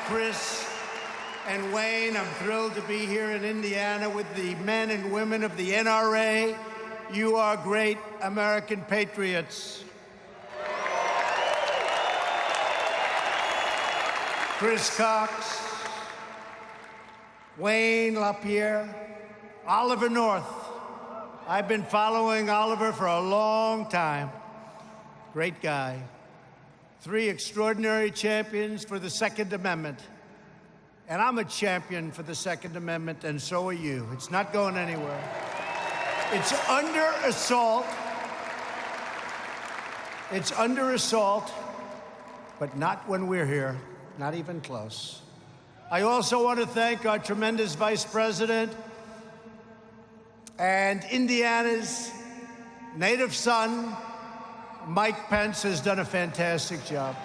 Chris and Wayne. I'm thrilled to be here in Indiana with the men and women of the NRA. You are great American patriots. Chris Cox, Wayne LaPierre, Oliver North. I've been following Oliver for a long time. Great guy. 3 extraordinary champions for the Second Amendment. And I'm a champion for the Second Amendment, and so are you. It's not going anywhere. It's under assault. It's under assault, but not when we're here, not even close. I also want to thank our tremendous Vice President and Indiana's native son, Mike Pence, has done a fantastic job.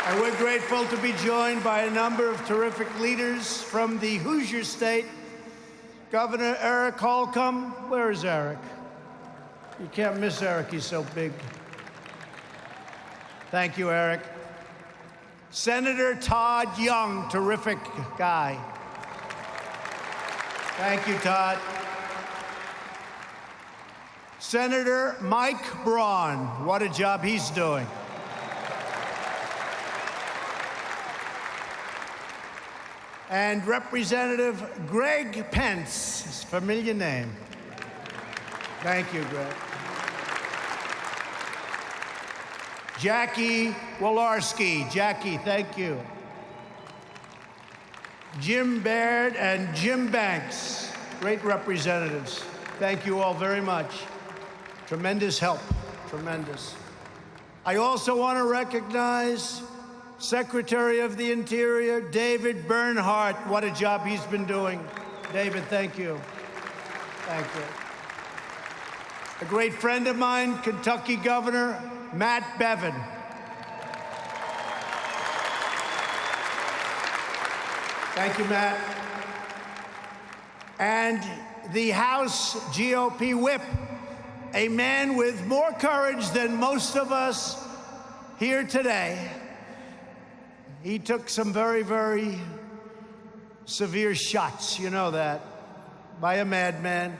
And we're grateful to be joined by a number of terrific leaders from the Hoosier State. Governor Eric Holcomb. Where is Eric? You can't miss Eric, he's so big. Thank you, Eric. Senator Todd Young, terrific guy. Thank you, Todd. Senator Mike Braun, what a job he's doing. And Representative Greg Pence, his familiar name. Thank you, Greg. Jackie Walorski. Jackie, thank you. Jim Baird and Jim Banks, great representatives. Thank you all very much. Tremendous help, tremendous. I also want to recognize Secretary of the Interior, David Bernhardt. What a job he's been doing. David, thank you. Thank you. A great friend of mine, Kentucky Governor Matt Bevin. Thank you, Matt. And the House GOP whip, a man with more courage than most of us here today. He took some very, very severe shots, you know that, by a madman.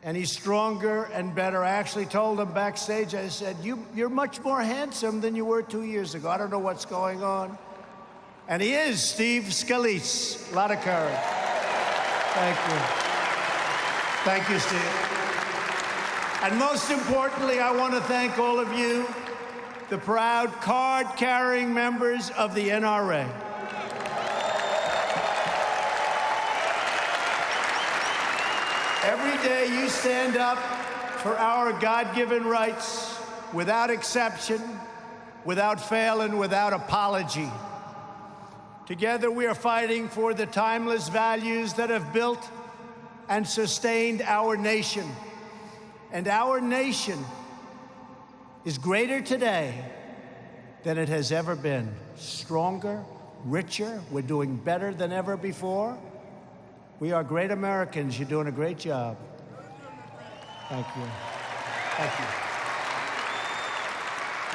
And he's stronger and better. I actually told him backstage, I said, you're much more handsome than you were 2 years ago. I don't know what's going on. And he is, Steve Scalise. A lot of courage. Thank you. Thank you, Steve. And most importantly, I want to thank all of you, the proud card-carrying members of the NRA. Every day you stand up for our God-given rights without exception, without fail, and without apology. Together we are fighting for the timeless values that have built and sustained our nation. And our nation is greater today than it has ever been. Stronger, richer, we're doing better than ever before. We are great Americans. You're doing a great job. Thank you. Thank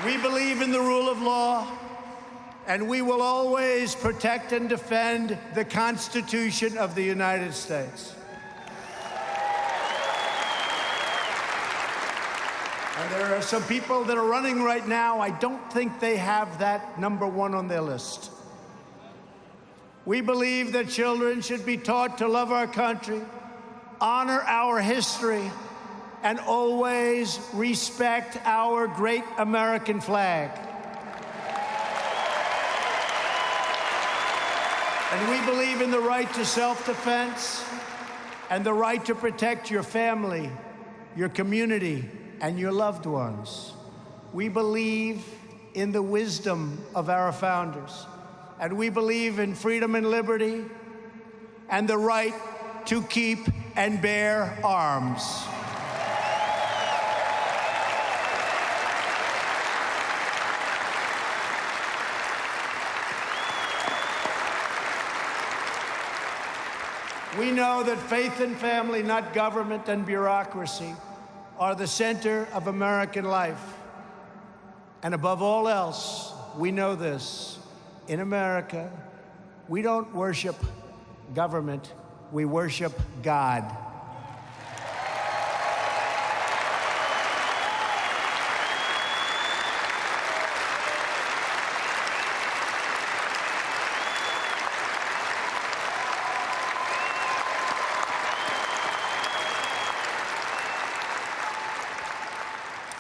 you. We believe in the rule of law, and we will always protect and defend the Constitution of the United States. And there are some people that are running right now. I don't think they have that #1 on their list. We believe that children should be taught to love our country, honor our history, and always respect our great American flag. And we believe in the right to self-defense and the right to protect your family, your community, and your loved ones. We believe in the wisdom of our founders, and we believe in freedom and liberty and the right to keep and bear arms. We know that faith and family, not government and bureaucracy, are the center of American life. And above all else, we know this. In America, we don't worship government, we worship God.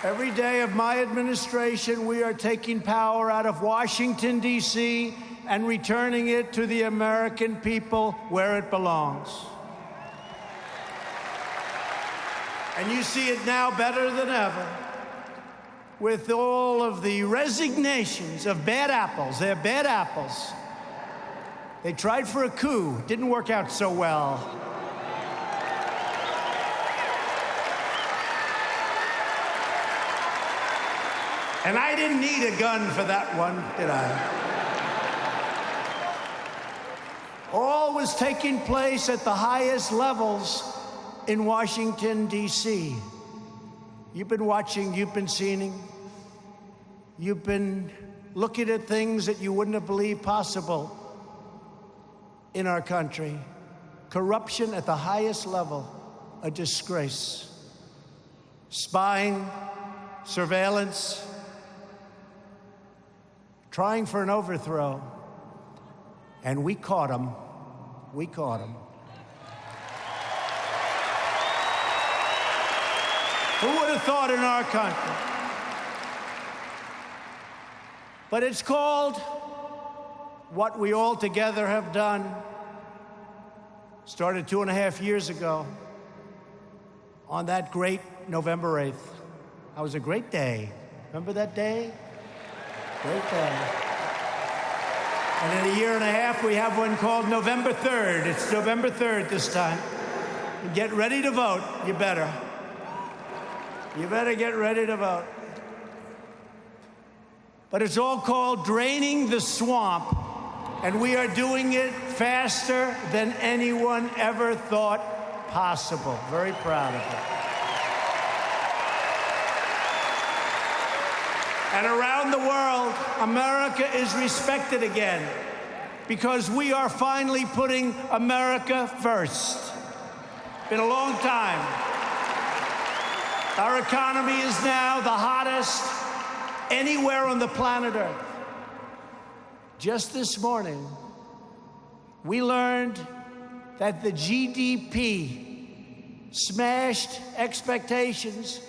Every day of my administration, we are taking power out of Washington, D.C., and returning it to the American people where it belongs. And you see it now better than ever with all of the resignations of bad apples. They're bad apples. They tried for a coup. Didn't work out so well. And I didn't need a gun for that one, did I? All was taking place at the highest levels in Washington, D.C. You've been watching, you've been seeing, you've been looking at things that you wouldn't have believed possible in our country. Corruption at the highest level, a disgrace. Spying, surveillance, trying for an overthrow, and we caught him. We caught him. Who would have thought in our country? But it's called what we all together have done. Started 2.5 years ago on that great November 8th. That was a great day. Remember that day? Great day. And in 1.5 years, we have one called November 3rd. It's November 3rd this time. Get ready to vote. You better. You better get ready to vote. But it's all called draining the swamp, and we are doing it faster than anyone ever thought possible. Very proud of it. And around the world, America is respected again because we are finally putting America first. Been a long time. Our economy is now the hottest anywhere on the planet Earth. Just this morning, we learned that the GDP smashed expectations,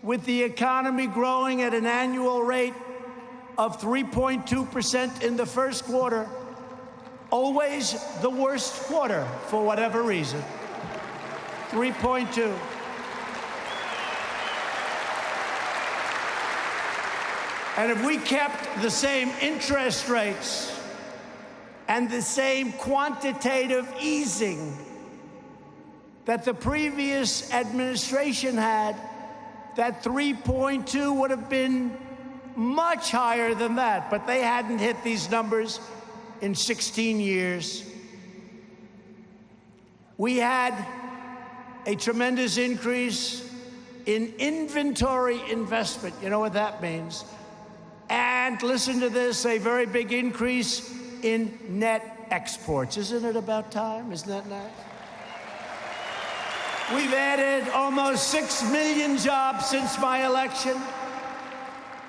with the economy growing at an annual rate of 3.2% in the first quarter, always the worst quarter for whatever reason. 3.2. And if we kept the same interest rates and the same quantitative easing that the previous administration had, that 3.2 would have been much higher than that, but they hadn't hit these numbers in 16 years. We had a tremendous increase in inventory investment. You know what that means? And listen to this, a very big increase in net exports. Isn't it about time? Isn't that nice? We've added almost 6 million jobs since my election.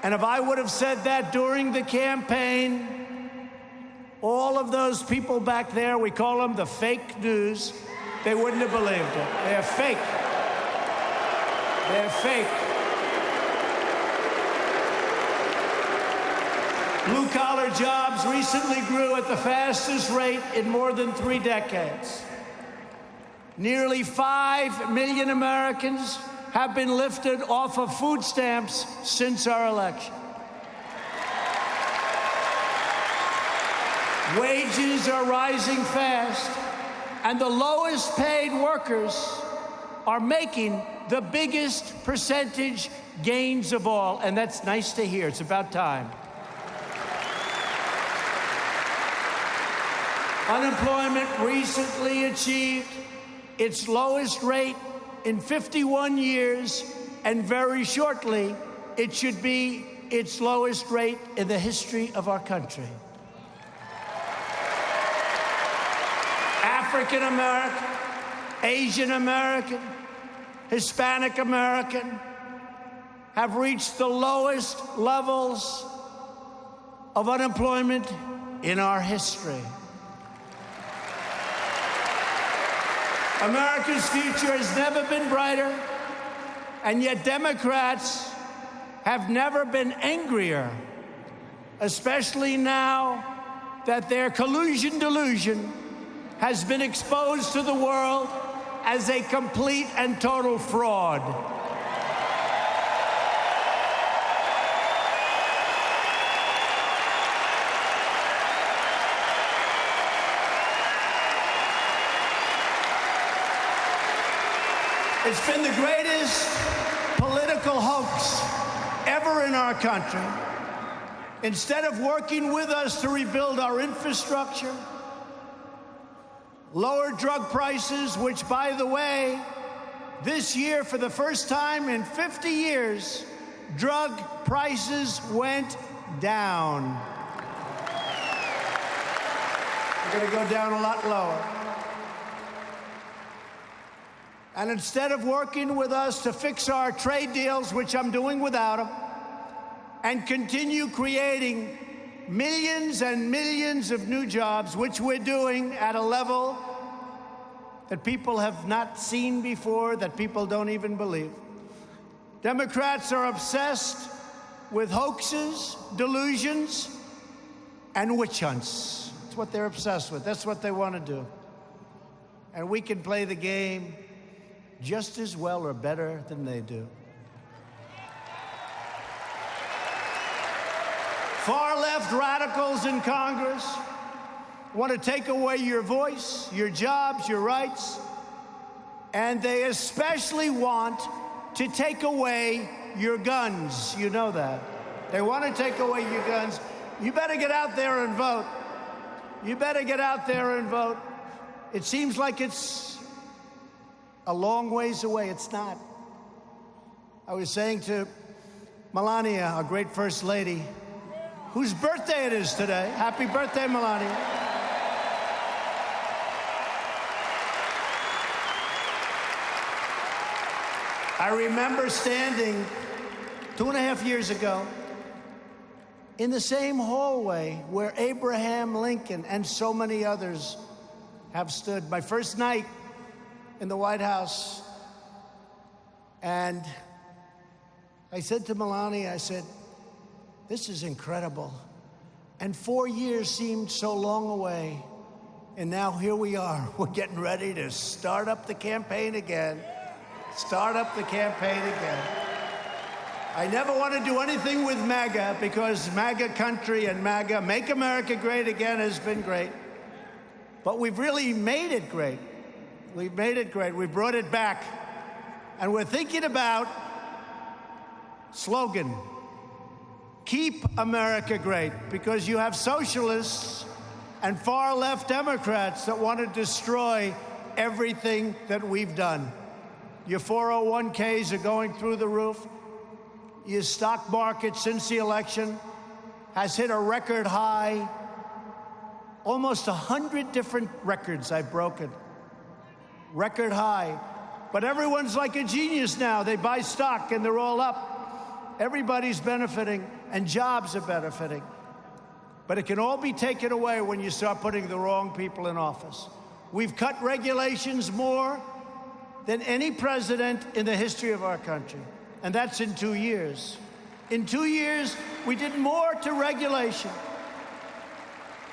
And if I would have said that during the campaign, all of those people back there, we call them the fake news, they wouldn't have believed it. They're fake. They're fake. Blue-collar jobs recently grew at the fastest rate in more than 3 decades. Nearly 5 million Americans have been lifted off of food stamps since our election. Wages are rising fast, and the lowest paid workers are making the biggest percentage gains of all, and that's nice to hear. It's about time. Unemployment recently achieved its lowest rate in 51 years, and very shortly, it should be its lowest rate in the history of our country. African American, Asian American, Hispanic American have reached the lowest levels of unemployment in our history. America's future has never been brighter, and yet Democrats have never been angrier, especially now that their collusion delusion has been exposed to the world as a complete and total fraud. It's been the greatest political hoax ever in our country. Instead of working with us to rebuild our infrastructure, lower drug prices, which, by the way, this year, for the first time in 50 years, drug prices went down. They're going to go down a lot lower. And instead of working with us to fix our trade deals, which I'm doing without them, and continue creating millions and millions of new jobs, which we're doing at a level that people have not seen before, that people don't even believe. Democrats are obsessed with hoaxes, delusions, and witch hunts. That's what they're obsessed with. That's what they want to do. And we can play the game just as well or better than they do. Far-left radicals in Congress want to take away your voice, your jobs, your rights, and they especially want to take away your guns. You know that. They want to take away your guns. You better get out there and vote. You better get out there and vote. It seems like it's a long ways away. It's not. I was saying to Melania, our great First Lady, whose birthday it is today. Happy birthday, Melania. I remember standing 2.5 years ago in the same hallway where Abraham Lincoln and so many others have stood. My first night in the White House. And I said to Melania, I said, this is incredible. And 4 years seemed so long away. And now here we are. We're getting ready to start up the campaign again. Start up the campaign again. I never want to do anything with MAGA because MAGA country and MAGA, Make America Great Again, has been great. But we've really made it great. We've made it great. We brought it back. And we're thinking about slogan, Keep America Great, because you have socialists and far-left Democrats that want to destroy everything that we've done. Your 401ks are going through the roof. Your stock market since the election has hit a record high. Almost 100 different records I've broken. Record high. But everyone's like a genius now. They buy stock and they're all up. Everybody's benefiting and jobs are benefiting. But it can all be taken away when you start putting the wrong people in office. We've cut regulations more than any president in the history of our country. And that's in 2 years. In 2 years, we did more to regulation.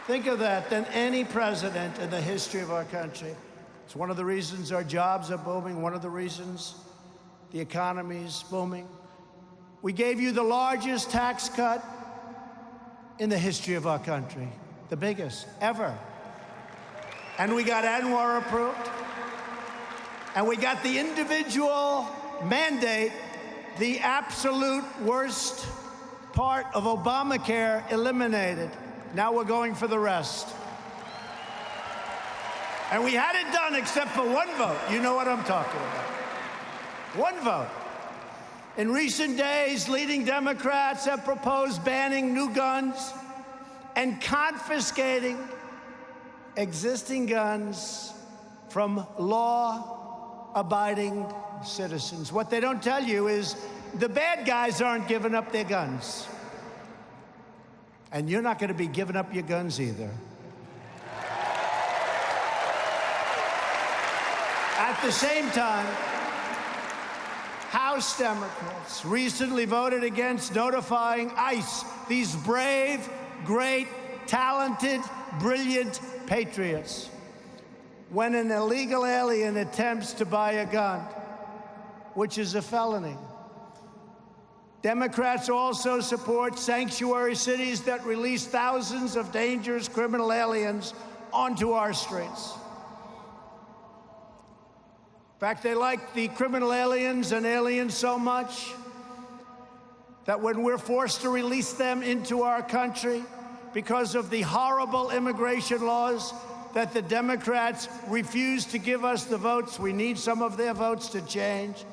Think of that, than any president in the history of our country. It's one of the reasons our jobs are booming, one of the reasons the economy is booming. We gave you the largest tax cut in the history of our country, the biggest ever. And we got ANWR approved. And we got the individual mandate, the absolute worst part of Obamacare, eliminated. Now we're going for the rest. And we had it done except for one vote. You know what I'm talking about. One vote. In recent days, leading Democrats have proposed banning new guns and confiscating existing guns from law-abiding citizens. What they don't tell you is the bad guys aren't giving up their guns. And you're not going to be giving up your guns either. At the same time, House Democrats recently voted against notifying ICE, these brave, great, talented, brilliant patriots, when an illegal alien attempts to buy a gun, which is a felony. Democrats also support sanctuary cities that release thousands of dangerous criminal aliens onto our streets. In fact, they like the criminal aliens and aliens so much that when we're forced to release them into our country because of the horrible immigration laws that the Democrats refuse to give us the votes, we need some of their votes to change,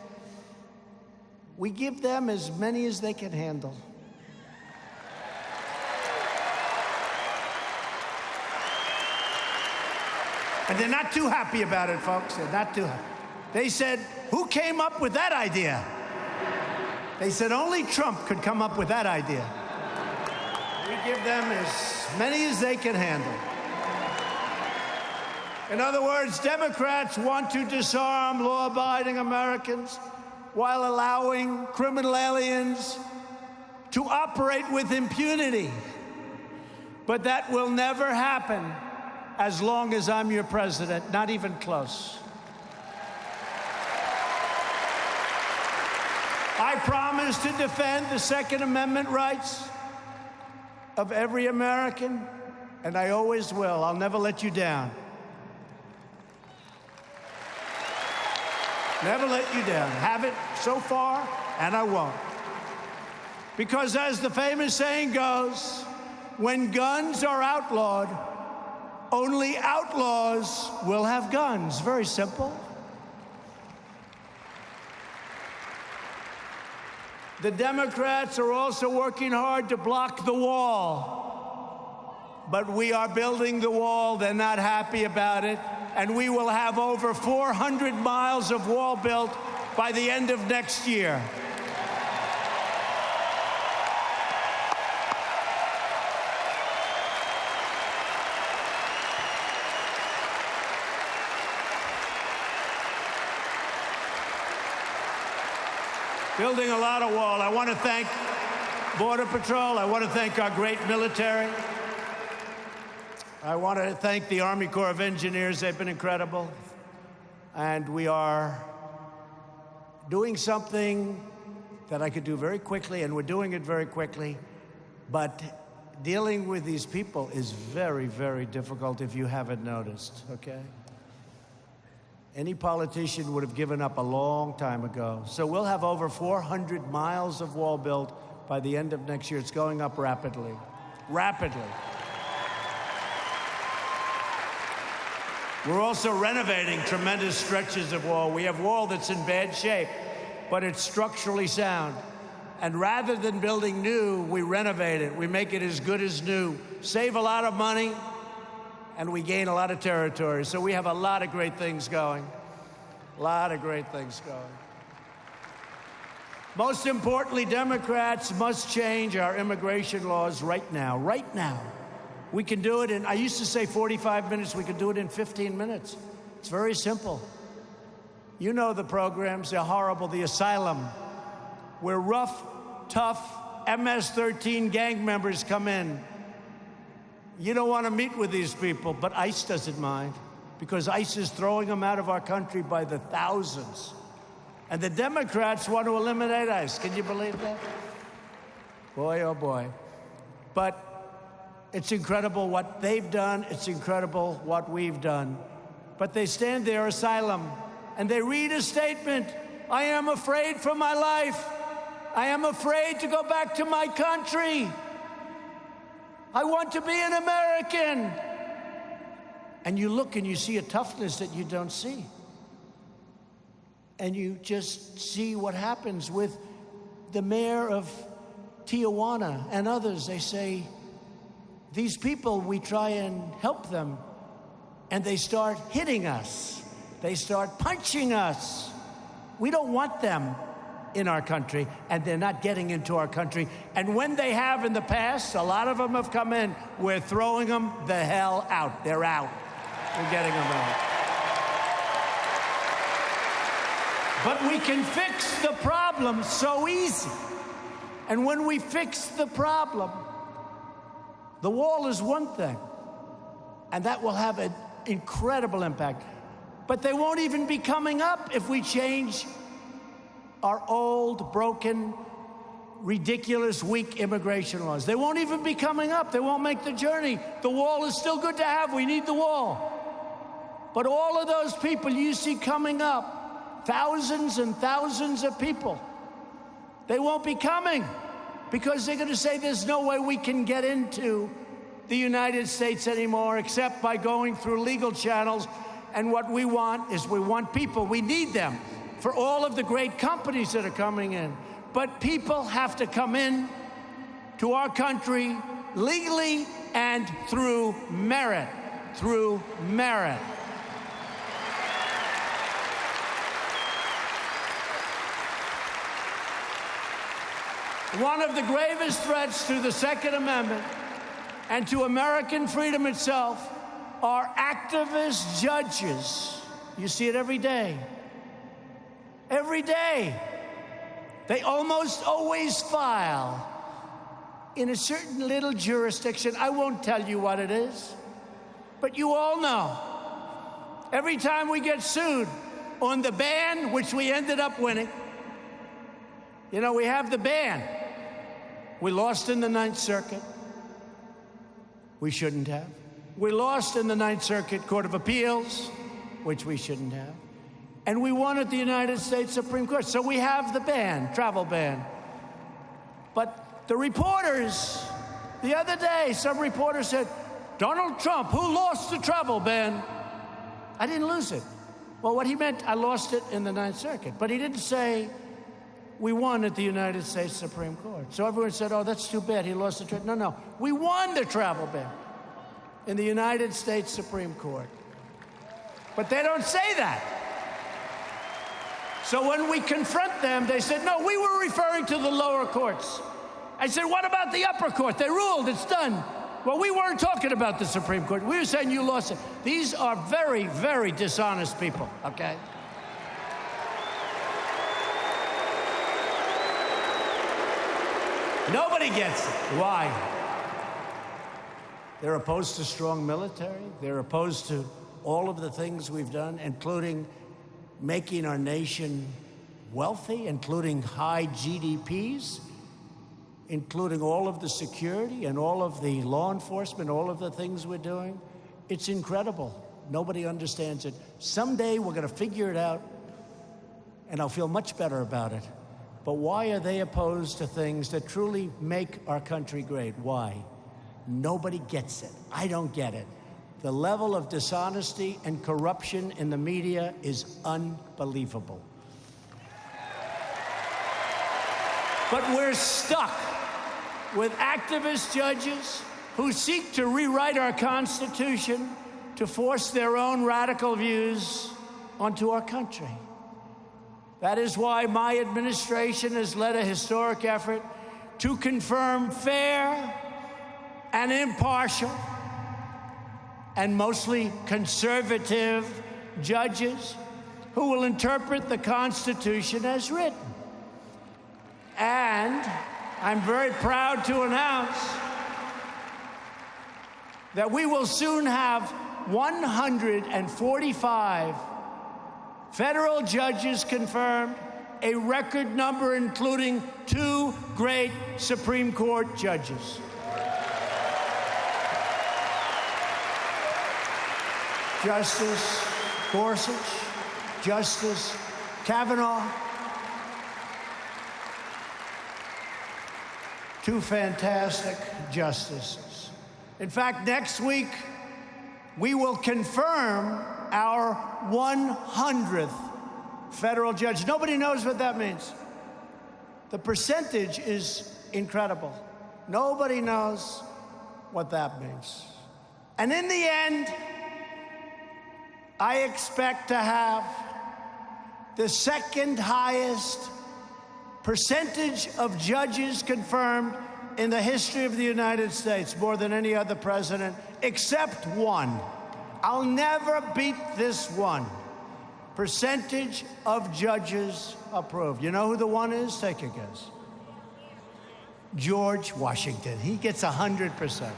we give them as many as they can handle. And they're not too happy about it, folks. They're not too happy. They said, who came up with that idea? They said only Trump could come up with that idea. We give them as many as they can handle. In other words, Democrats want to disarm law-abiding Americans while allowing criminal aliens to operate with impunity. But that will never happen as long as I'm your president, not even close. I promise to defend the Second Amendment rights of every American, and I always will. I'll never let you down. Never let you down. Haven't so far, and I won't. Because as the famous saying goes, when guns are outlawed, only outlaws will have guns. Very simple. The Democrats are also working hard to block the wall. But we are building the wall. They're not happy about it. And we will have over 400 miles of wall built by the end of next year. Building a lot of wall. I want to thank Border Patrol. I want to thank our great military. I want to thank the Army Corps of Engineers. They've been incredible. And we are doing something that I could do very quickly, and we're doing it very quickly. But dealing with these people is very, very difficult if you haven't noticed, okay? Any politician would have given up a long time ago. So we'll have over 400 miles of wall built by the end of next year. It's going up rapidly. Rapidly. We're also renovating tremendous stretches of wall. We have wall that's in bad shape, but it's structurally sound. And rather than building new, we renovate it. We make it as good as new, save a lot of money, and we gain a lot of territory. So we have a lot of great things going. A lot of great things going. Most importantly, Democrats must change our immigration laws right now. Right now. We can do it in, I used to say 45 minutes. We can do it in 15 minutes. It's very simple. You know the programs. They're horrible. The asylum, where rough, tough MS-13 gang members come in. You don't want to meet with these people, but ICE doesn't mind, because ICE is throwing them out of our country by the thousands. And the Democrats want to eliminate ICE. Can you believe that? Boy, oh boy. But it's incredible what they've done. It's incredible what we've done. But they stand there, asylum, and they read a statement. I am afraid for my life. I am afraid to go back to my country. I want to be an American. And you look and you see a toughness that you don't see. And you just see what happens with the mayor of Tijuana and others. They say, these people, we try and help them, and they start hitting us. They start punching us. We don't want them in our country, and they're not getting into our country. And when they have in the past, a lot of them have come in, we're throwing them the hell out. They're out. We're getting them out. But we can fix the problem so easy. And when we fix the problem, the wall is one thing, and that will have an incredible impact. But they won't even be coming up if we change our old, broken, ridiculous, weak immigration laws. They won't even be coming up. They won't make the journey. The wall is still good to have. We need the wall. But all of those people you see coming up, thousands and thousands of people, they won't be coming because they're going to say there's no way we can get into the United States anymore except by going through legal channels. And what we want is we want people. We need them for all of the great companies that are coming in. But people have to come in to our country legally and through merit. Through merit. One of the gravest threats to the Second Amendment and to American freedom itself are activist judges. You see it every day. Every day. They almost always file in a certain little jurisdiction. I won't tell you what it is, but you all know. Every time we get sued on the ban, which we ended up winning, you know, we have the ban. We lost in the Ninth Circuit. We shouldn't have. We lost in the Ninth Circuit Court of Appeals, which we shouldn't have. And we won at the United States Supreme Court. So we have the ban, travel ban. But the reporters, the other day, some reporter said, Donald Trump, who lost the travel ban? I didn't lose it. Well, what he meant, I lost it in the Ninth Circuit. But he didn't say we won at the United States Supreme Court. So everyone said, oh, that's too bad, he lost the travel. No, no, we won the travel ban in the United States Supreme Court. But they don't say that. So when we confront them, they said, no, we were referring to the lower courts. I said, what about the upper court? They ruled, it's done. Well, we weren't talking about the Supreme Court. We were saying you lost it. These are very, very dishonest people, okay? Nobody gets it. Why? They're opposed to strong military. They're opposed to all of the things we've done, including making our nation wealthy, including high GDPs, including all of the security and all of the law enforcement, all of the things we're doing. It's incredible. Nobody understands it. Someday we're going to figure it out, and I'll feel much better about it. But why are they opposed to things that truly make our country great? Why? Nobody gets it. I don't get it. The level of dishonesty and corruption in the media is unbelievable. But we're stuck with activist judges who seek to rewrite our Constitution to force their own radical views onto our country. That is why my administration has led a historic effort to confirm fair and impartial and mostly conservative judges who will interpret the Constitution as written. And I'm very proud to announce that we will soon have 145 federal judges confirmed, a record number including 2 great Supreme Court judges. Justice Gorsuch, Justice Kavanaugh, 2 fantastic justices. In fact, next week, we will confirm our 100th federal judge. Nobody knows what that means. The percentage is incredible. Nobody knows what that means. And in the end, I expect to have the second highest percentage of judges confirmed in the history of the United States, more than any other president, except one. I'll never beat this one. Percentage of judges approved. You know who the one is? Take a guess. George Washington. He gets 100%.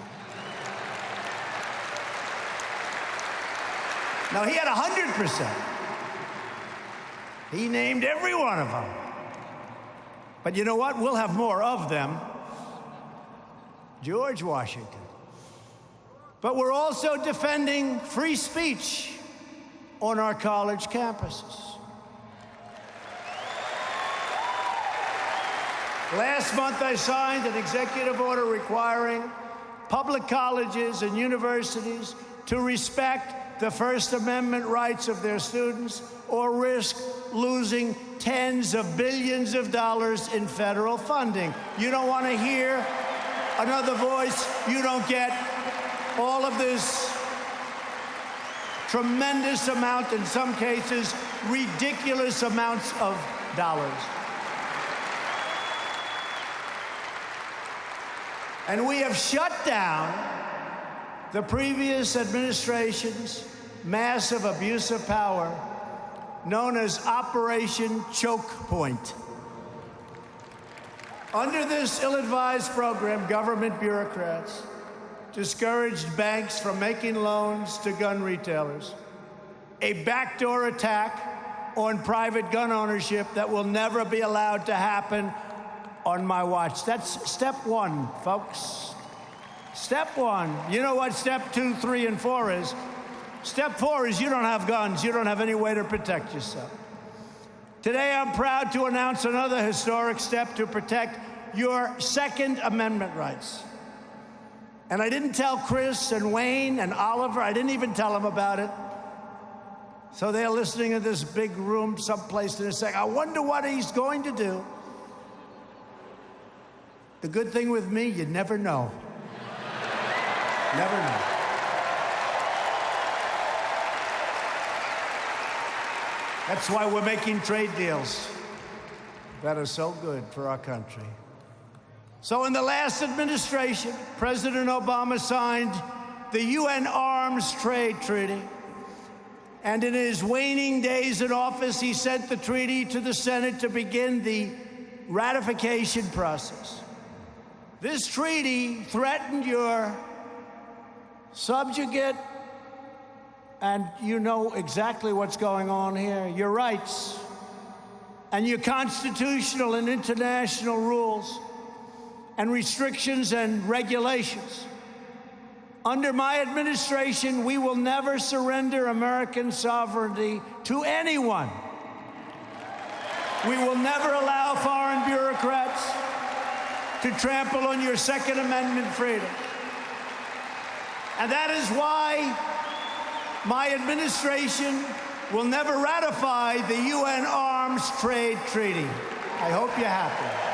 Now, he had 100%. He named every one of them. But you know what? We'll have more of them. George Washington. But we're also defending free speech on our college campuses. Last month, I signed an executive order requiring public colleges and universities to respect the First Amendment rights of their students or risk losing tens of billions of dollars in federal funding. You don't want to hear another voice. You don't get all of this tremendous amount, in some cases, ridiculous amounts of dollars. And we have shut down the previous administration's massive abuse of power, known as Operation Choke Point. Under this ill-advised program, government bureaucrats discouraged banks from making loans to gun retailers, a backdoor attack on private gun ownership that will never be allowed to happen on my watch. That's step one, folks. Step one. You know what step 2, 3, and 4 is? Step 4 is you don't have guns. You don't have any way to protect yourself. Today, I'm proud to announce another historic step to protect your Second Amendment rights. And I didn't tell Chris and Wayne and Oliver, I didn't even tell them about it. So they're listening in this big room someplace and they're saying, I wonder what he's going to do. The good thing with me, you never know. Never know. That's why we're making trade deals that are so good for our country. So in the last administration, President Obama signed the UN Arms Trade Treaty. And in his waning days in office, he sent the treaty to the Senate to begin the ratification process. This treaty threatened your subjugate, and you know exactly what's going on here, your rights and your constitutional and international rules and restrictions and regulations. Under my administration, we will never surrender American sovereignty to anyone. We will never allow foreign bureaucrats to trample on your Second Amendment freedom. And that is why my administration will never ratify the UN Arms Trade Treaty. I hope you're happy.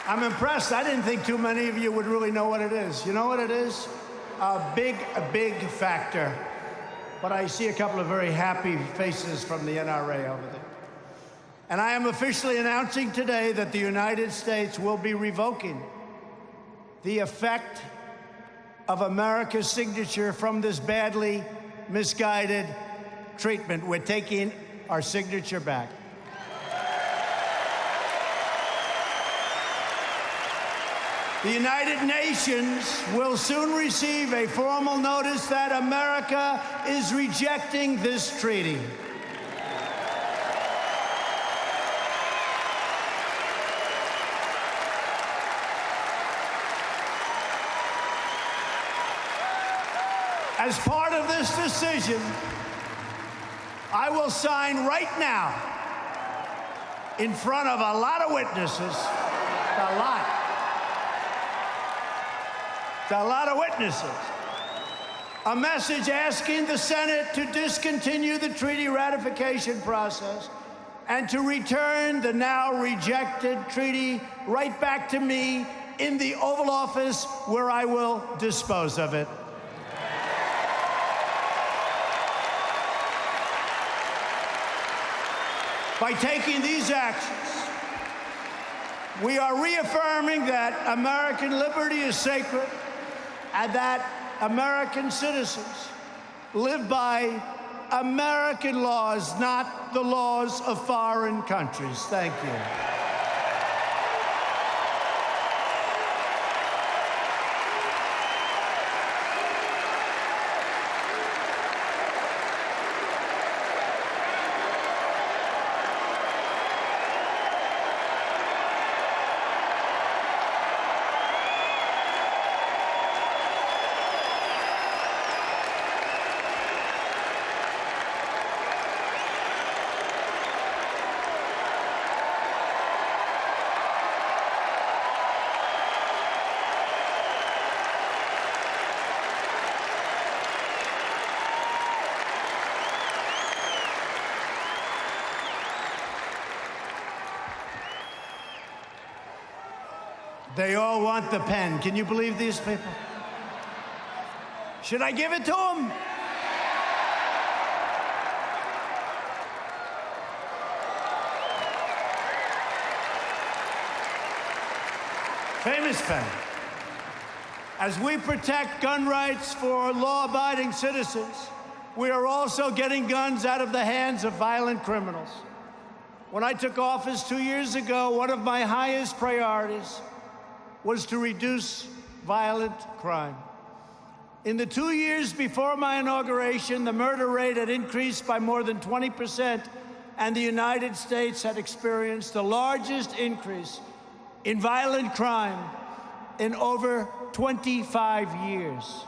I'm impressed. I didn't think too many of you would really know what it is. You know what it is? A big factor. But I see a couple of very happy faces from the NRA over there. And I am officially announcing today that the United States will be revoking the effect of America's signature from this badly misguided treatment. We're taking our signature back. The United Nations will soon receive a formal notice that America is rejecting this treaty. As part of this decision, I will sign right now in front of a lot of witnesses, a lot of witnesses, a message asking the Senate to discontinue the treaty ratification process and to return the now rejected treaty right back to me in the Oval Office, where I will dispose of it. By taking these actions, we are reaffirming that American liberty is sacred and that American citizens live by American laws, not the laws of foreign countries. Thank you. They all want the pen. Can you believe these people? Should I give it to them? Famous pen. As we protect gun rights for law-abiding citizens, we are also getting guns out of the hands of violent criminals. When I took office 2 years ago, one of my highest priorities was to reduce violent crime. In the 2 years before my inauguration, the murder rate had increased by more than 20%, and the United States had experienced the largest increase in violent crime in over 25 years.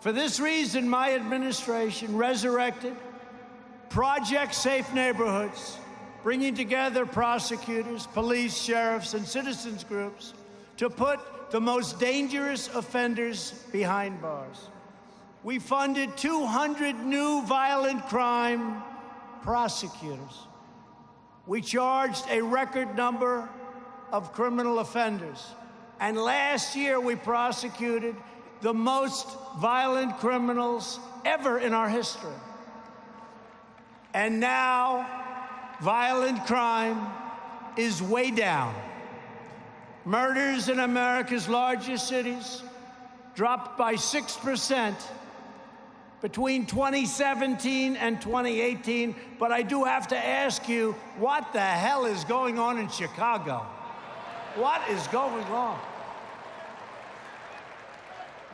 For this reason, my administration resurrected Project Safe Neighborhoods, bringing together prosecutors, police, sheriffs, and citizens groups to put the most dangerous offenders behind bars. We funded 200 new violent crime prosecutors. We charged a record number of criminal offenders. And last year, we prosecuted the most violent criminals ever in our history. And now, violent crime is way down. Murders in America's largest cities dropped by 6% between 2017 and 2018. But I do have to ask you, what the hell is going on in Chicago? What is going on?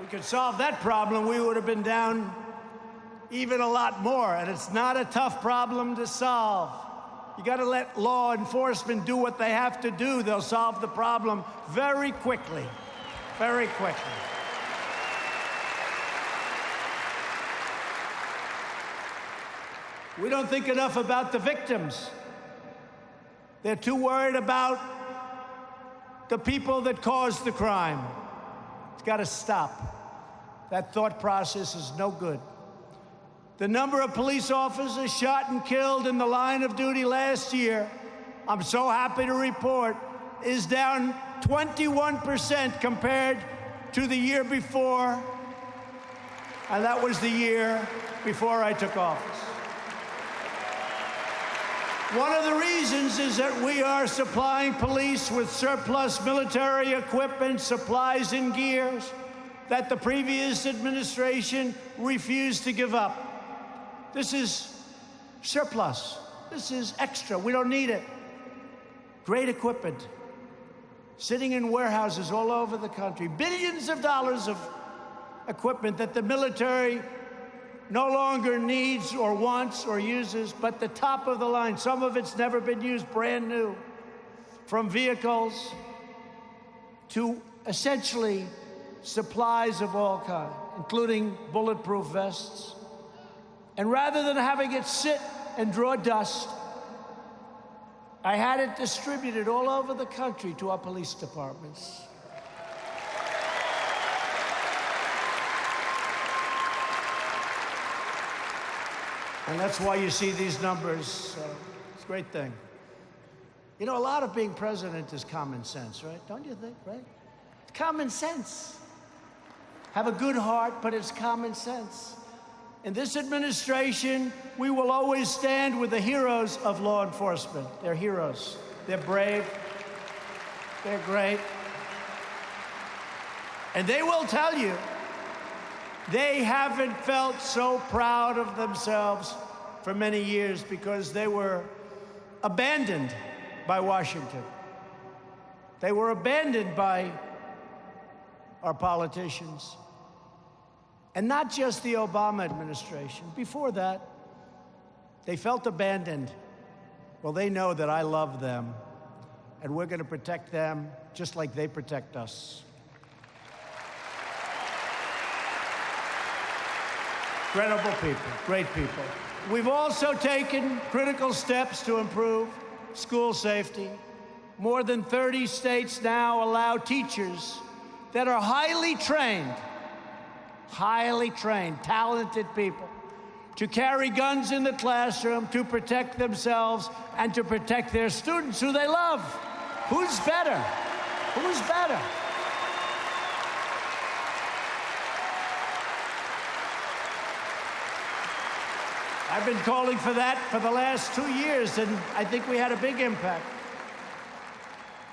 We could solve that problem, we would have been down even a lot more. And it's not a tough problem to solve. You got to let law enforcement do what they have to do. They'll solve the problem very quickly, very quickly. We don't think enough about the victims. They're too worried about the people that caused the crime. It's got to stop. That thought process is no good. The number of police officers shot and killed in the line of duty last year, I'm so happy to report, is down 21% compared to the year before, and that was the year before I took office. One of the reasons is that we are supplying police with surplus military equipment, supplies, and gears that the previous administration refused to give up. This is surplus. This is extra. We don't need it. Great equipment sitting in warehouses all over the country. Billions of dollars of equipment that the military no longer needs or wants or uses, but the top of the line. Some of it's never been used, brand new. From vehicles to essentially supplies of all kinds, including bulletproof vests. And rather than having it sit and draw dust I had it distributed all over the country to our police departments. And that's why you see these numbers. It's a great thing. You know, a lot of being president is common sense, right? Don't you think, right? It's common sense. Have a good heart, but it's common sense. In this administration, we will always stand with the heroes of law enforcement. They're heroes. They're brave. They're great. And they will tell you they haven't felt so proud of themselves for many years because they were abandoned by Washington. They were abandoned by our politicians. And not just the Obama administration. Before that, they felt abandoned. Well, they know that I love them, and we're going to protect them just like they protect us. Incredible people, great people. We've also taken critical steps to improve school safety. More than 30 states now allow teachers that are highly trained, talented people, to carry guns in the classroom to protect themselves and to protect their students who they love. Who's better? Who's better? I've been calling for that for the last 2 years, and I think we had a big impact.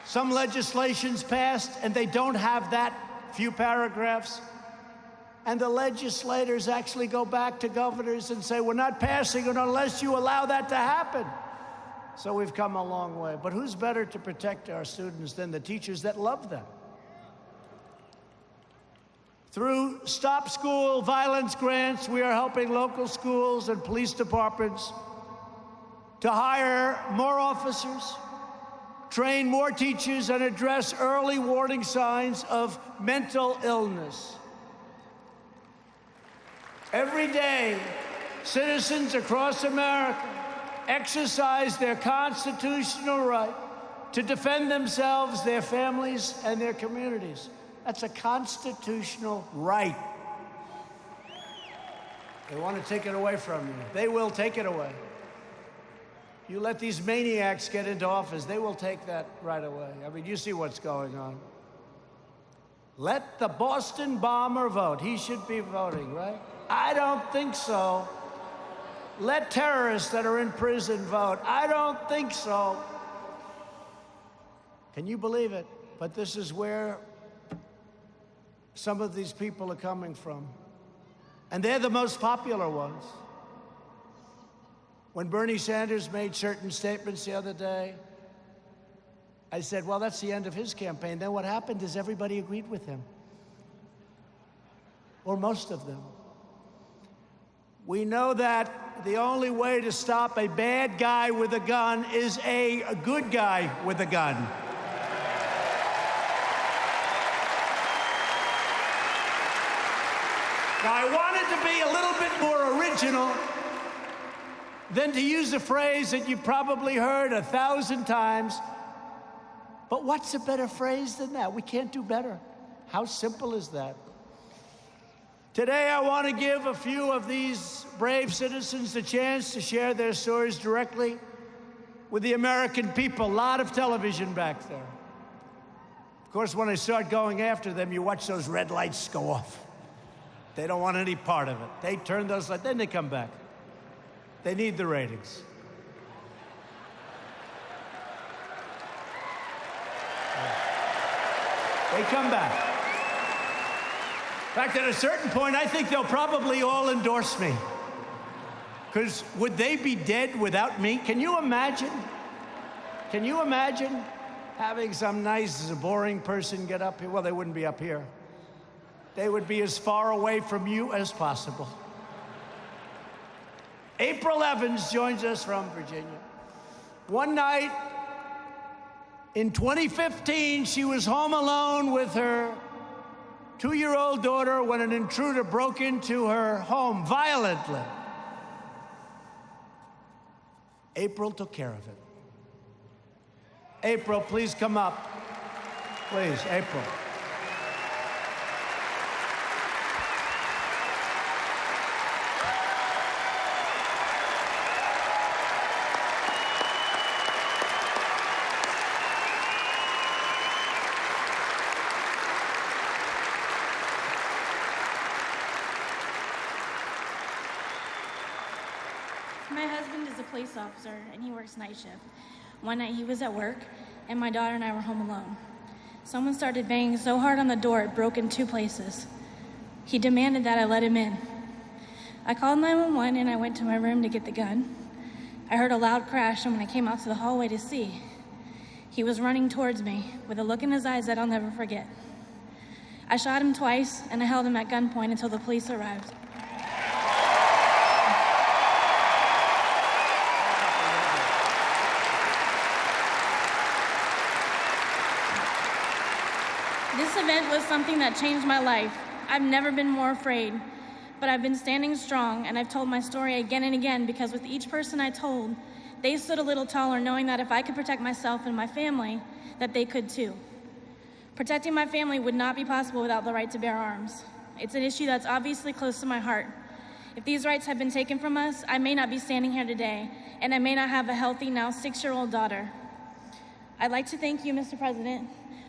Some legislation's passed, and they don't have that few paragraphs. And the legislators actually go back to governors and say, we're not passing it unless you allow that to happen. So we've come a long way. But who's better to protect our students than the teachers that love them? Through Stop School Violence grants, we are helping local schools and police departments to hire more officers, train more teachers, and address early warning signs of mental illness. Every day, citizens across America exercise their constitutional right to defend themselves, their families, and their communities. That's a constitutional right. They want to take it away from you. They will take it away. You let these maniacs get into office, they will take that right away. I mean, you see what's going on. Let the Boston bomber vote. He should be voting, right? I don't think so. Let terrorists that are in prison vote. I don't think so. Can you believe it? But this is where some of these people are coming from. And they're the most popular ones. When Bernie Sanders made certain statements the other day, I said, well, that's the end of his campaign. Then what happened is everybody agreed with him. Or most of them. We know that the only way to stop a bad guy with a gun is a good guy with a gun. Now, I wanted to be a little bit more original than to use a phrase that you've probably heard 1,000 times. But what's a better phrase than that? We can't do better. How simple is that? Today, I want to give a few of these brave citizens the chance to share their stories directly with the American people. A lot of television back there. Of course, when I start going after them, you watch those red lights go off. They don't want any part of it. They turn those lights, then they come back. They need the ratings. They come back. In fact, at a certain point, I think they'll probably all endorse me. Because would they be dead without me? Can you imagine? Can you imagine having some nice, boring person get up here? Well, they wouldn't be up here. They would be as far away from you as possible. April Evans joins us from Virginia. One night in 2015, she was home alone with her 2-year-old daughter when an intruder broke into her home violently. April took care of it. April, please come up. Please, April. My husband is a police officer, and he works night shift. One night he was at work, and my daughter and I were home alone. Someone started banging so hard on the door it broke in 2 places. He demanded that I let him in. I called 911 and I went to my room to get the gun. I heard a loud crash, and when I came out to the hallway to see, he was running towards me with a look in his eyes that I'll never forget. I shot him twice, and I held him at gunpoint until the police arrived. This event was something that changed my life. I've never been more afraid, but I've been standing strong, and I've told my story again and again because with each person I told, they stood a little taller, knowing that if I could protect myself and my family, that they could too. Protecting my family would not be possible without the right to bear arms. It's an issue that's obviously close to my heart. If these rights had been taken from us, I may not be standing here today, and I may not have a healthy, now 6-year-old daughter. I'd like to thank you, Mr. President,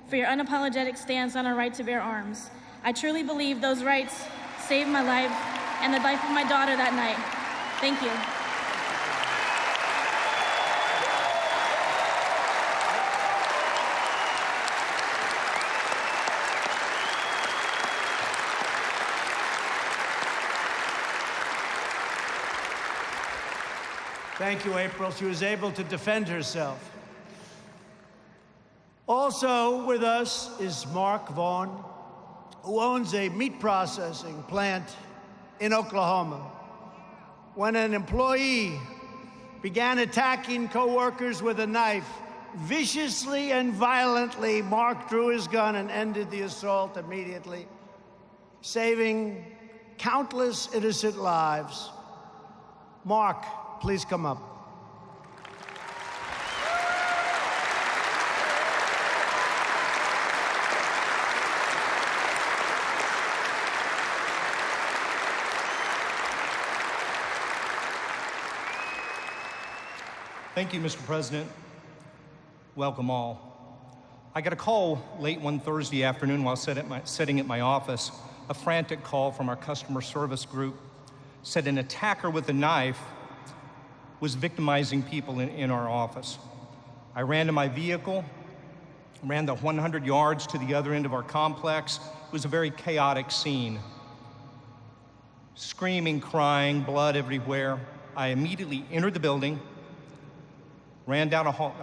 for your unapologetic stance on our right to bear arms. I truly believe those rights saved my life and the life of my daughter that night. Thank you. Thank you, April. She was able to defend herself. Also with us is Mark Vaughn, who owns a meat processing plant in Oklahoma. When an employee began attacking coworkers with a knife, viciously and violently, Mark drew his gun and ended the assault immediately, saving countless innocent lives. Mark, please come up. Thank you, Mr. President. Welcome all. I got a call late one Thursday afternoon while sitting at my office. A frantic call from our customer service group said an attacker with a knife was victimizing people in our office. I ran to my vehicle, ran the 100 yards to the other end of our complex. It was a very chaotic scene. Screaming, crying, blood everywhere. I immediately entered the building, ran down a hall.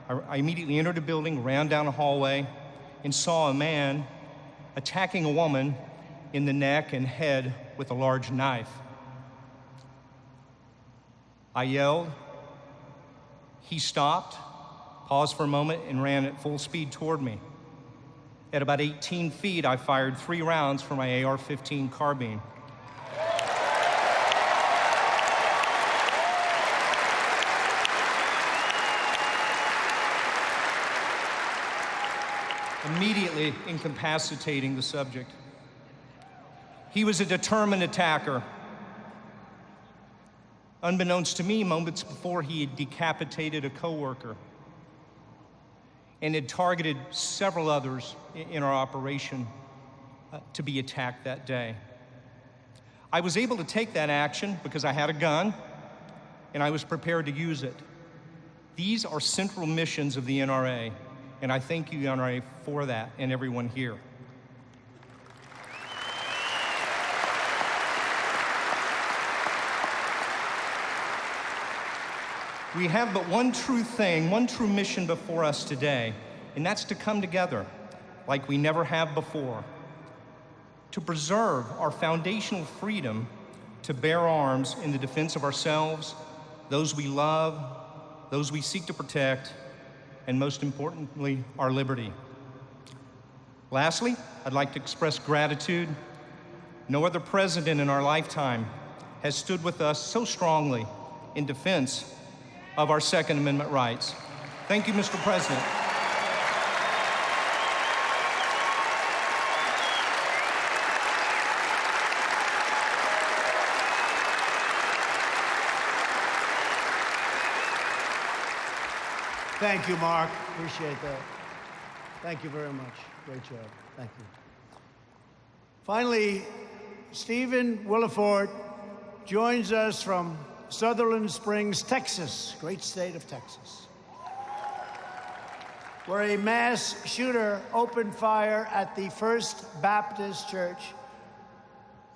I immediately entered the building, ran down a hallway, and saw a man attacking a woman in the neck and head with a large knife. I yelled. He stopped, paused for a moment, and ran at full speed toward me. At about 18 feet, I fired 3 rounds from my AR-15 carbine. Immediately incapacitating the subject. He was a determined attacker. Unbeknownst to me, moments before, he had decapitated a coworker and had targeted several others in our operation to be attacked that day. I was able to take that action because I had a gun and I was prepared to use it. These are central missions of the NRA, and I thank you, NRA, for that, and everyone here. We have but one true thing, one true mission before us today, and that's to come together like we never have before, to preserve our foundational freedom to bear arms in the defense of ourselves, those we love, those we seek to protect, and most importantly, our liberty. Lastly, I'd like to express gratitude. No other president in our lifetime has stood with us so strongly in defense of our Second Amendment rights. Thank you, Mr. President. Thank you, Mark. Appreciate that. Thank you very much. Great job. Thank you. Finally, Stephen Williford joins us from Sutherland Springs, Texas, great state of Texas, where a mass shooter opened fire at the First Baptist Church.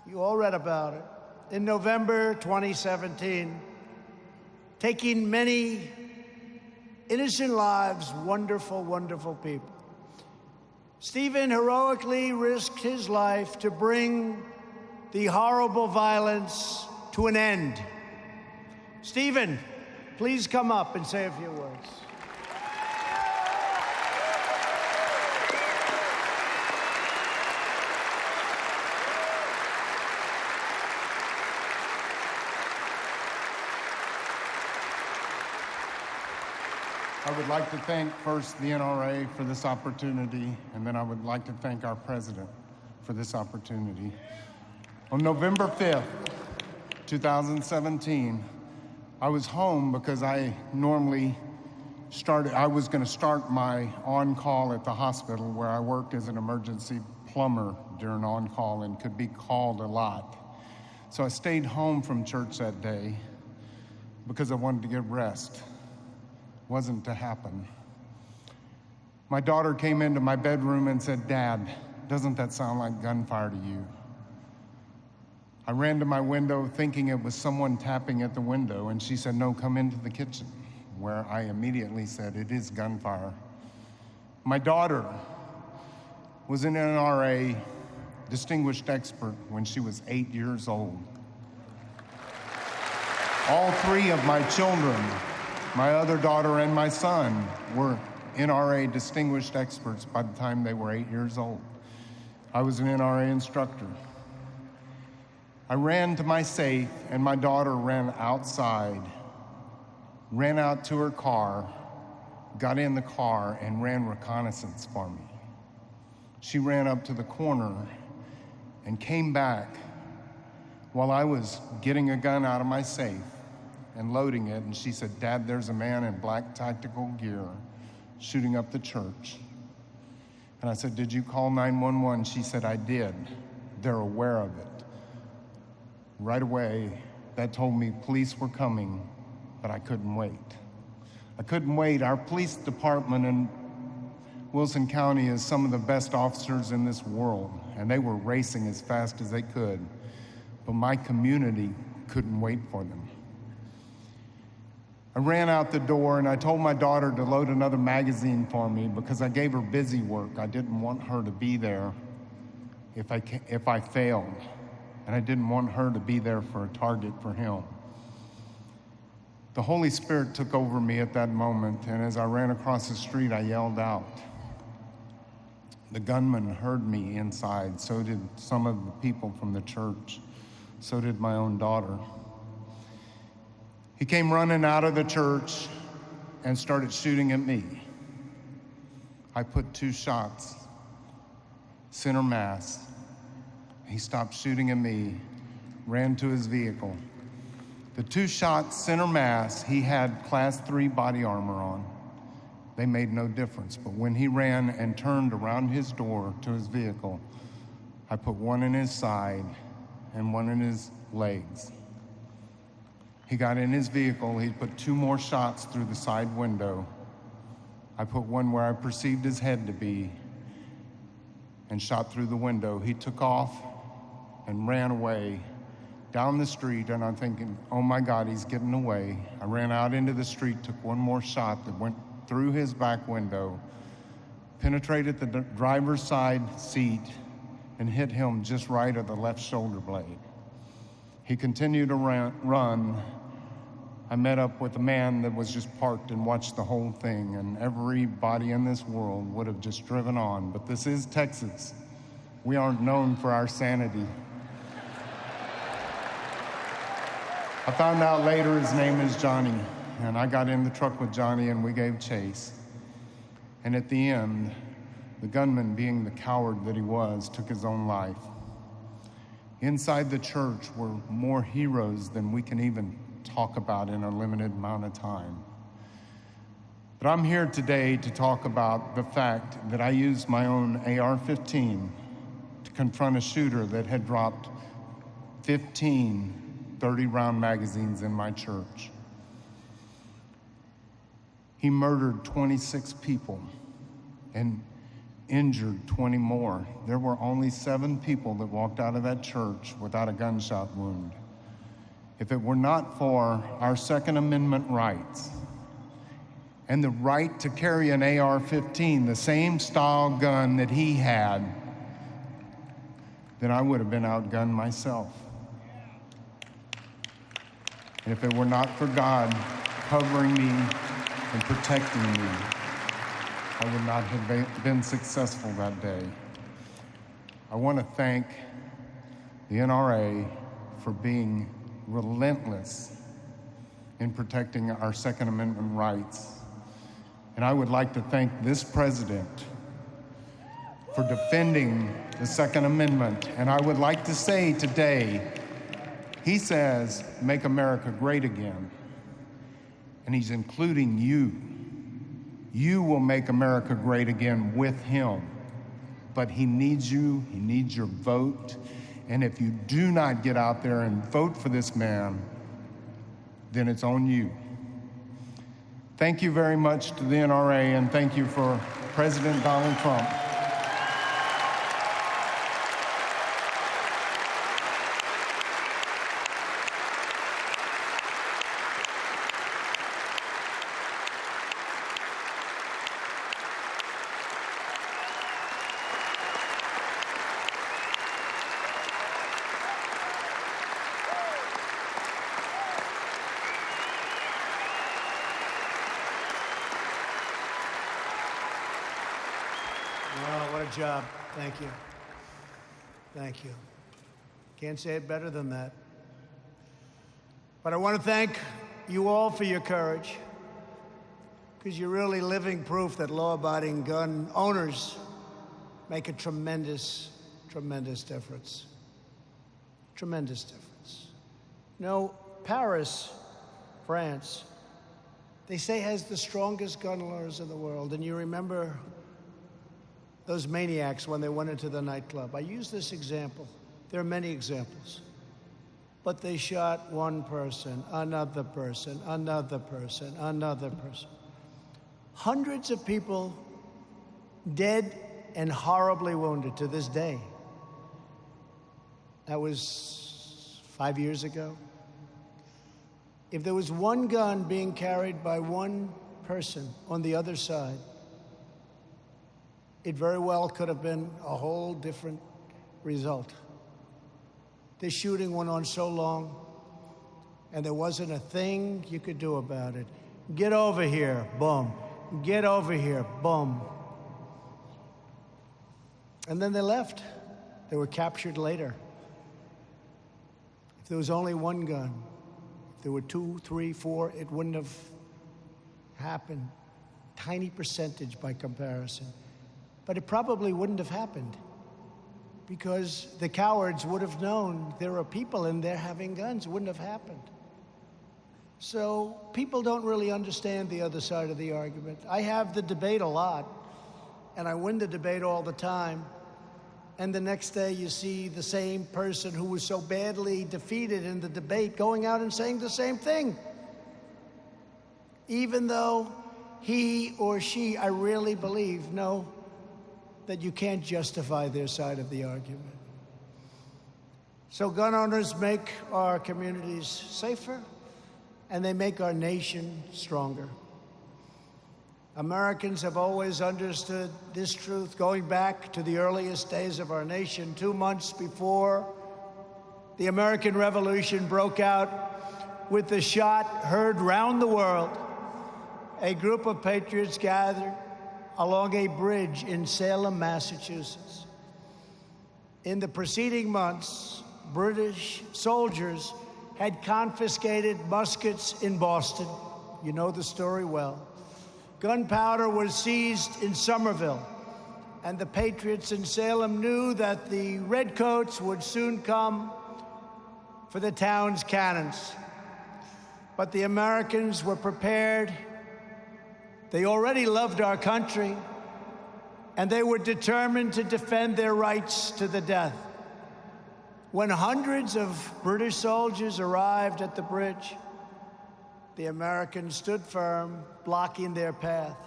You all read about it. In November 2017, taking many innocent lives, wonderful, wonderful people. Stephen heroically risked his life to bring the horrible violence to an end. Stephen, please come up and say a few words. I would like to thank first the NRA for this opportunity, and then I would like to thank our president for this opportunity. On November 5th, 2017, I was home because I was going to start my on-call at the hospital where I worked as an emergency plumber during on-call and could be called a lot. So I stayed home from church that day because I wanted to get rest. Wasn't to happen. My daughter came into my bedroom and said, "Dad, doesn't that sound like gunfire to you?" I ran to my window thinking it was someone tapping at the window, and she said, "No, come into the kitchen," where I immediately said, "It is gunfire." My daughter was an NRA distinguished expert when she was 8 years old. All three of my children, my other daughter and my son, were NRA distinguished experts by the time they were 8 years old. I was an NRA instructor. I ran to my safe, and my daughter ran outside, ran out to her car, got in the car, and ran reconnaissance for me. She ran up to the corner and came back while I was getting a gun out of my safe and loading it, and she said, "Dad, there's a man in black tactical gear shooting up the church." And I said, "Did you call 911? She said, "I did. They're aware of it." Right away, that told me police were coming, but I couldn't wait. I couldn't wait. Our police department in Wilson County is some of the best officers in this world, and they were racing as fast as they could, but my community couldn't wait for them. I ran out the door and I told my daughter to load another magazine for me because I gave her busy work. I didn't want her to be there if I failed, and I didn't want her to be there for a target for him. The Holy Spirit took over me at that moment, and as I ran across the street, I yelled out. The gunman heard me inside, so did some of the people from the church, so did my own daughter. He came running out of the church and started shooting at me. I put 2 shots, center mass. He stopped shooting at me, ran to his vehicle. The 2 shots, center mass, he had Class 3 body armor on. They made no difference, but when he ran and turned around his door to his vehicle, I put 1 in his side and 1 in his legs. He got in his vehicle, he put 2 more shots through the side window. I put 1 where I perceived his head to be and shot through the window. He took off and ran away down the street, and I'm thinking, oh my God, he's getting away. I ran out into the street, took 1 more shot that went through his back window, penetrated the driver's side seat, and hit him just right at the left shoulder blade. He continued to run. I met up with a man that was just parked and watched the whole thing, and everybody in this world would have just driven on. But this is Texas. We aren't known for our sanity. I found out later his name is Johnny. and I got in the truck with Johnny and we gave chase. And at the end, the gunman, being the coward that he was, took his own life. Inside the church were more heroes than we can even talk about in a limited amount of time. But I'm here today to talk about the fact that I used my own AR-15 to confront a shooter that had dropped 15 30-round magazines in my church. He murdered 26 people and injured 20 more. There were only 7 people that walked out of that church without a gunshot wound. If it were not for our Second Amendment rights and the right to carry an AR-15, the same style gun that he had, then I would have been outgunned myself. And if it were not for God covering me and protecting me, I would not have been successful that day. I want to thank the NRA for being relentless in protecting our Second Amendment rights. And I would like to thank this president for defending the Second Amendment. And I would like to say today, he says, make America great again. And he's including you. You will make America great again with him. But he needs you, he needs your vote. And if you do not get out there and vote for this man, then it's on you. Thank you very much to the NRA, and thank you for President Donald Trump. Oh, what a job. Thank you. Thank you. Can't say it better than that. But I want to thank you all for your courage, because you're really living proof that law-abiding gun owners make a tremendous, tremendous difference. Tremendous difference. You know, Paris, France, they say has the strongest gun laws in the world. And you remember those maniacs when they went into the nightclub. I use this example. There are many examples. But they shot one person, another person, another person, another person. Hundreds of people dead and horribly wounded to this day. That was 5 years ago. If there was one gun being carried by one person on the other side, it very well could have been a whole different result. This shooting went on so long, and there wasn't a thing you could do about it. Get over here, boom. Get over here, boom. And then they left. They were captured later. If there was only one gun, if there were 2, 3, 4, it wouldn't have happened. Tiny percentage by comparison. But it probably wouldn't have happened, because the cowards would have known there are people in there having guns. It wouldn't have happened. So people don't really understand the other side of the argument. I have the debate a lot, and I win the debate all the time. And the next day you see the same person who was so badly defeated in the debate going out and saying the same thing. Even though he or she, I really believe, know that you can't justify their side of the argument. So gun owners make our communities safer, and they make our nation stronger. Americans have always understood this truth going back to the earliest days of our nation. 2 months before the American Revolution broke out, with the shot heard round the world, a group of patriots gathered along a bridge in Salem, Massachusetts. In the preceding months, British soldiers had confiscated muskets in Boston, You know the story well. Gunpowder was seized in Somerville, and the patriots in Salem knew that the redcoats would soon come for the town's cannons. But the Americans were prepared. They already loved our country, and they were determined to defend their rights to the death. When hundreds of British soldiers arrived at the bridge, the Americans stood firm, blocking their path.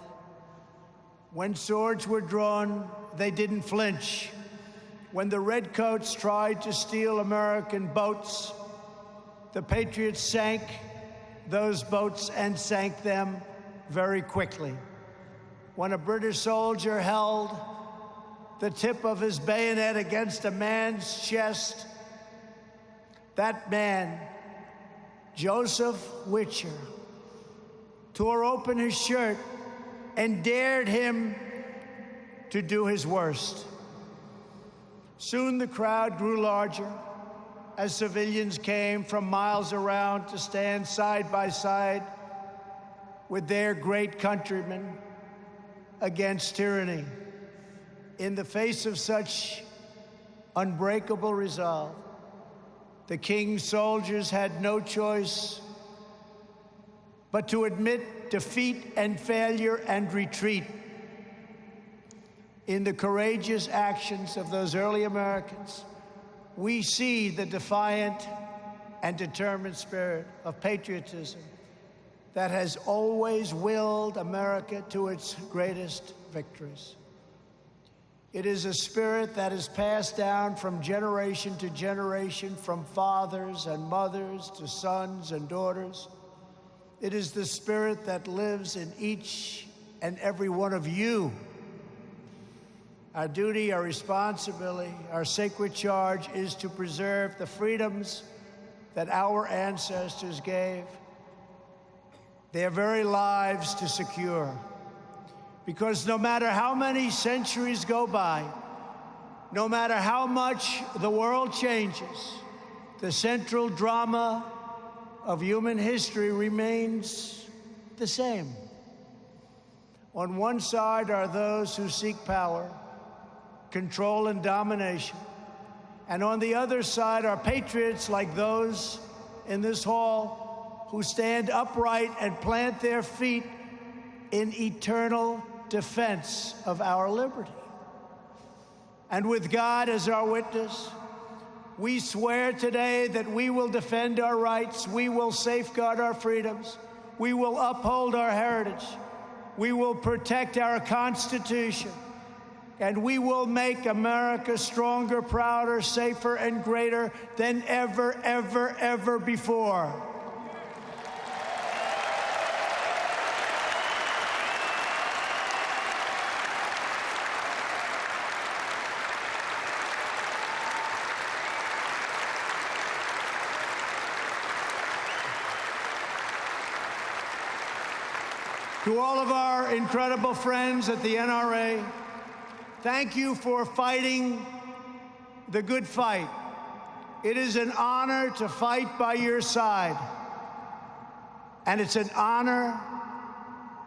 When swords were drawn, they didn't flinch. When the redcoats tried to steal American boats, the patriots sank those boats and sank them very quickly. When a British soldier held the tip of his bayonet against a man's chest, that man, Joseph Witcher, tore open his shirt and dared him to do his worst. Soon the crowd grew larger as civilians came from miles around to stand side by side with their great countrymen against tyranny. In the face of such unbreakable resolve, the king's soldiers had no choice but to admit defeat and failure and retreat. In the courageous actions of those early Americans, we see the defiant and determined spirit of patriotism that has always willed America to its greatest victories. It is a spirit that is passed down from generation to generation, from fathers and mothers to sons and daughters. It is the spirit that lives in each and every one of you. Our duty, our responsibility, our sacred charge is to preserve the freedoms that our ancestors gave their very lives to secure. Because no matter how many centuries go by, no matter how much the world changes, the central drama of human history remains the same. On one side are those who seek power, control, and domination. And on the other side are patriots like those in this hall who stand upright and plant their feet in eternal defense of our liberty. And with God as our witness, we swear today that we will defend our rights, we will safeguard our freedoms, we will uphold our heritage, we will protect our Constitution, and we will make America stronger, prouder, safer, and greater than ever, ever, ever before. To all of our incredible friends at the NRA, thank you for fighting the good fight. It is an honor to fight by your side. And it's an honor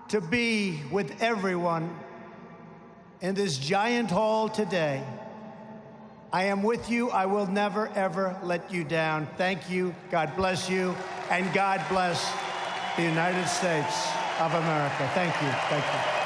to be with everyone in this giant hall today. I am with you. I will never, ever let you down. Thank you. God bless you. And God bless the United States of America. Thank you. Thank you.